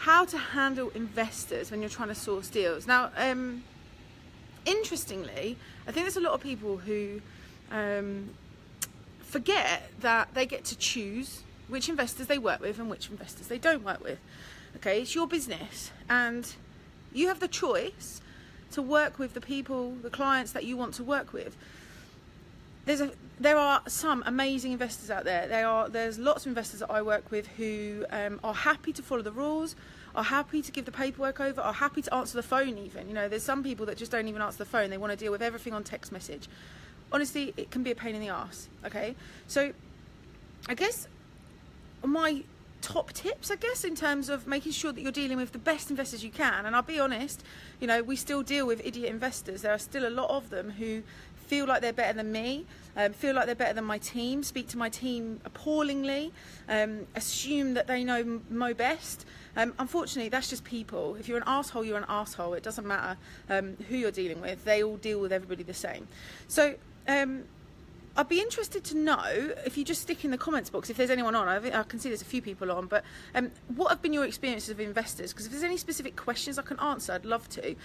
how to handle investors when you're trying to source deals. Now, interestingly, I think there's a lot of people who forget that they get to choose which investors they work with and which investors they don't work with. Okay, it's your business, and you have the choice to work with the people, the clients that you want to work with. There are some amazing investors out there. There's lots of investors that I work with who are happy to follow the rules, are happy to give the paperwork over, are happy to answer the phone even. You know, there's some people that just don't even answer the phone. They want to deal with everything on text message. Honestly, it can be a pain in the arse, okay? So I guess my top tips, in terms of making sure that you're dealing with the best investors you can, and I'll be honest, you know, we still deal with idiot investors. There are still a lot of them who feel like they're better than me, feel like they're better than my team, speak to my team appallingly, assume that they know best. Unfortunately, that's just people. If you're an arsehole, you're an arsehole. It doesn't matter who you're dealing with. They all deal with everybody the same. So I'd be interested to know, if you just stick in the comments box, if there's anyone on. I can see there's a few people on, but what have been your experiences of investors? Because if there's any specific questions I can answer, I'd love to.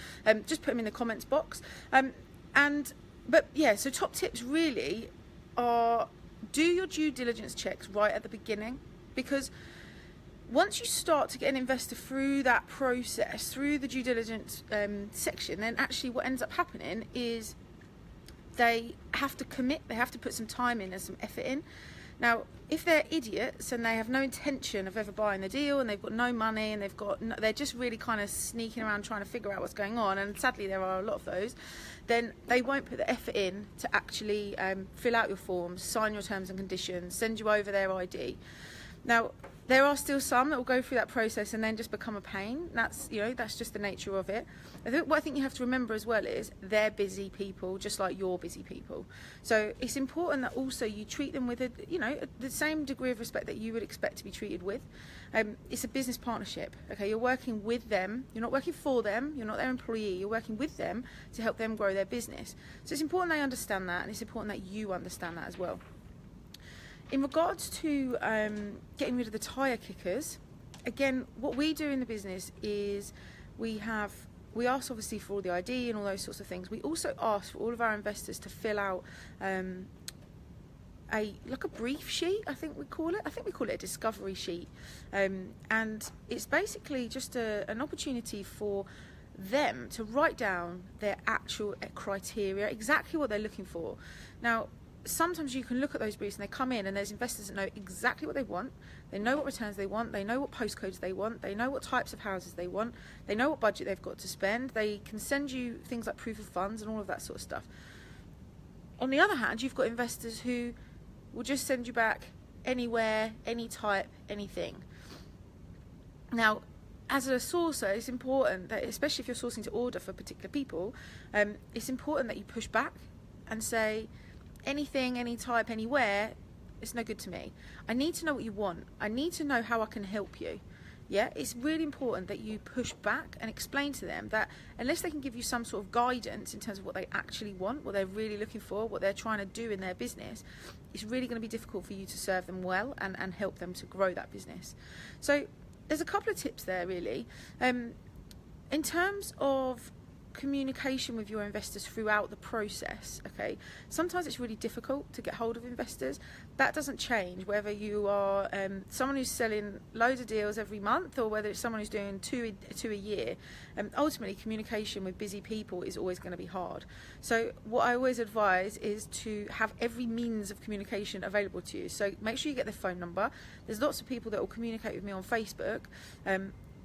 Just put them in the comments box. But yeah, so top tips really are, do your due diligence checks right at the beginning, because once you start to get an investor through that process, through the due diligence section, then actually what ends up happening is they have to commit, they have to put some time in and some effort in. Now, if they're idiots and they have no intention of ever buying the deal, and they've got no money, and they're just really kind of sneaking around trying to figure out what's going on, and sadly there are a lot of those, then they won't put the effort in to actually fill out your forms, sign your terms and conditions, send you over their ID. Now, there are still some that will go through that process and then just become a pain. That's just the nature of it. What I think you have to remember as well is they're busy people, just like you're busy people. So it's important that also you treat them with the same degree of respect that you would expect to be treated with. It's a business partnership. Okay, you're working with them. You're not working for them. You're not their employee. You're working with them to help them grow their business. So it's important they understand that, and it's important that you understand that as well. In regards to getting rid of the tyre kickers, again, what we do in the business is we ask obviously for all the ID and all those sorts of things. We also ask for all of our investors to fill out a brief sheet, I think we call it. I think we call it a discovery sheet. And it's basically just an opportunity for them to write down their actual criteria, exactly what they're looking for. Now, sometimes you can look at those briefs and they come in and there's investors that know exactly what they want. They know what returns they want. They know what postcodes they want. They know what types of houses they want. They know what budget they've got to spend. They can send you things like proof of funds and all of that sort of stuff. On the other hand, you've got investors who will just send you back anywhere, any type, anything. Now, as a sourcer, it's important that, especially if you're sourcing to order for particular people, it's important that you push back and say, anything, any type, anywhere, it's no good to me. I need to know what you want. I need to know how I can help you. Yeah, it's really important that you push back and explain to them that unless they can give you some sort of guidance in terms of what they actually want, what they're really looking for, what they're trying to do in their business, it's really going to be difficult for you to serve them well and help them to grow that business. So there's a couple of tips there really. In terms of communication with your investors throughout the process, okay, sometimes it's really difficult to get hold of investors. That doesn't change whether you are someone who's selling loads of deals every month or whether it's someone who's doing two a year. Ultimately, communication with busy people is always going to be hard. So what I always advise is to have every means of communication available to you. So make sure you get their phone number. There's lots of people that will communicate with me on Facebook,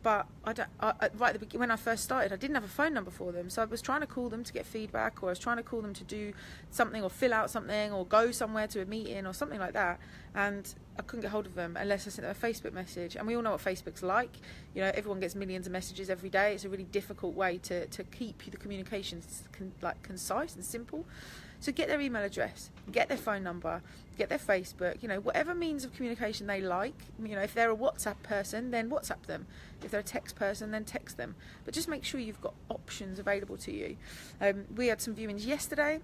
but right at the beginning, when I first started, I didn't have a phone number for them. So I was trying to call them to get feedback, or I was trying to call them to do something or fill out something or go somewhere to a meeting or something like that. And I couldn't get hold of them unless I sent them a Facebook message. And we all know what Facebook's like. You know, everyone gets millions of messages every day. It's a really difficult way to keep the communications concise and simple. So get their email address, get their phone number, get their Facebook, whatever means of communication they like. If they're a WhatsApp person, then WhatsApp them. If they're a text person, then text them. But just make sure you've got options available to you. We had some viewings yesterday,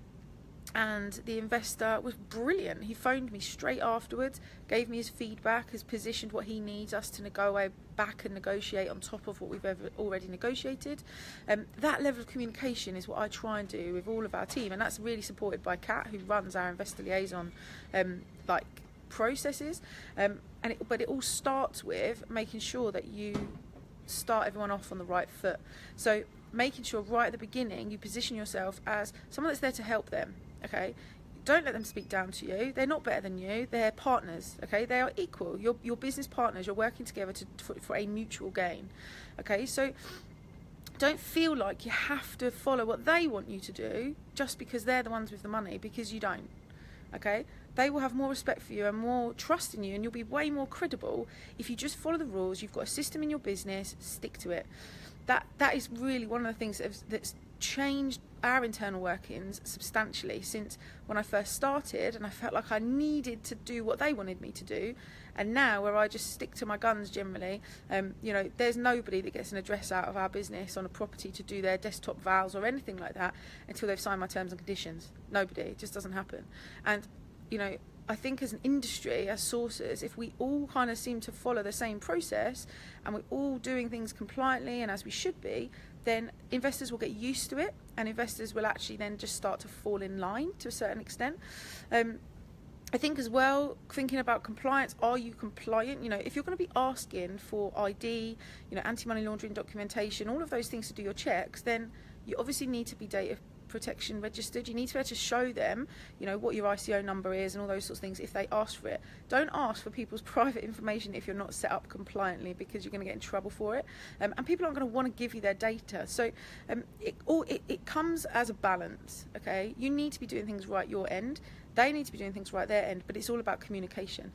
and the investor was brilliant. He phoned me straight afterwards, gave me his feedback, has positioned what he needs us to go away back and negotiate on top of what we've already negotiated. That level of communication is what I try and do with all of our team, and that's really supported by Kat, who runs our investor liaison processes. But it all starts with making sure that you start everyone off on the right foot. So making sure right at the beginning you position yourself as someone that's there to help them. Okay, don't let them speak down to you. They're not better than you. They're partners. Okay, they are equal. Your business partners. You're working together for a mutual gain. Okay, so don't feel like you have to follow what they want you to do just because they're the ones with the money, because you don't. Okay, they will have more respect for you and more trust in you, and you'll be way more credible if you just follow the rules. You've got a system in your business, stick to it. That is really one of the things that's changed our internal workings substantially since when I first started, and I felt like I needed to do what they wanted me to do. And now, where I just stick to my guns generally, there's nobody that gets an address out of our business on a property to do their desktop vals or anything like that until they've signed my terms and conditions. Nobody. It just doesn't happen. And I think as an industry, as sources, if we all kind of seem to follow the same process and we're all doing things compliantly and as we should be, then investors will get used to it, and investors will actually then just start to fall in line to a certain extent. I think as well, thinking about compliance, are you compliant? If you're going to be asking for ID, anti-money laundering documentation, all of those things to do your checks, then you obviously need to be data protection registered. You need to be able to show them, what your ICO number is and all those sorts of things if they ask for it. Don't ask for people's private information if you're not set up compliantly, because you're going to get in trouble for it. And people aren't going to want to give you their data. So it comes as a balance. Okay, you need to be doing things right your end. They need to be doing things right their end, but it's all about communication.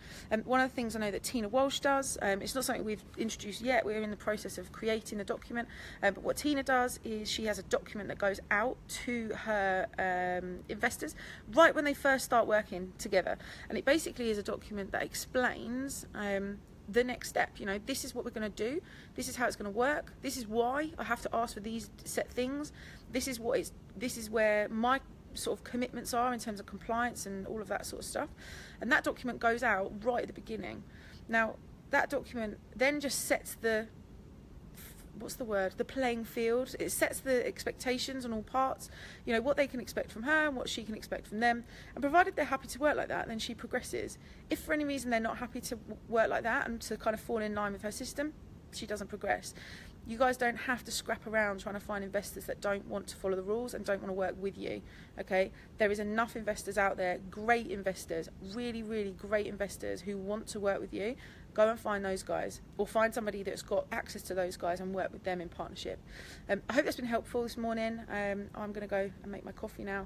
One of the things I know that Tina Walsh does, it's not something we've introduced yet, we're in the process of creating the document, but what Tina does is she has a document that goes out to her investors right when they first start working together, and it basically is a document that explains the next step. This is what we're going to do, this is how it's going to work, this is why I have to ask for these set things, this is where my sort of commitments are in terms of compliance and all of that sort of stuff. And that document goes out right at the beginning. Now that document then just sets the playing field. It sets the expectations on all parts, what they can expect from her and what she can expect from them, and provided they're happy to work like that, then she progresses. If for any reason they're not happy to work like that and to kind of fall in line with her system, she doesn't progress. You guys don't have to scrap around trying to find investors that don't want to follow the rules and don't want to work with you. Okay, there is enough investors out there, great investors, really, really great investors who want to work with you. Go and find those guys, or find somebody that's got access to those guys and work with them in partnership. I hope that's been helpful this morning. I'm going to go and make my coffee now.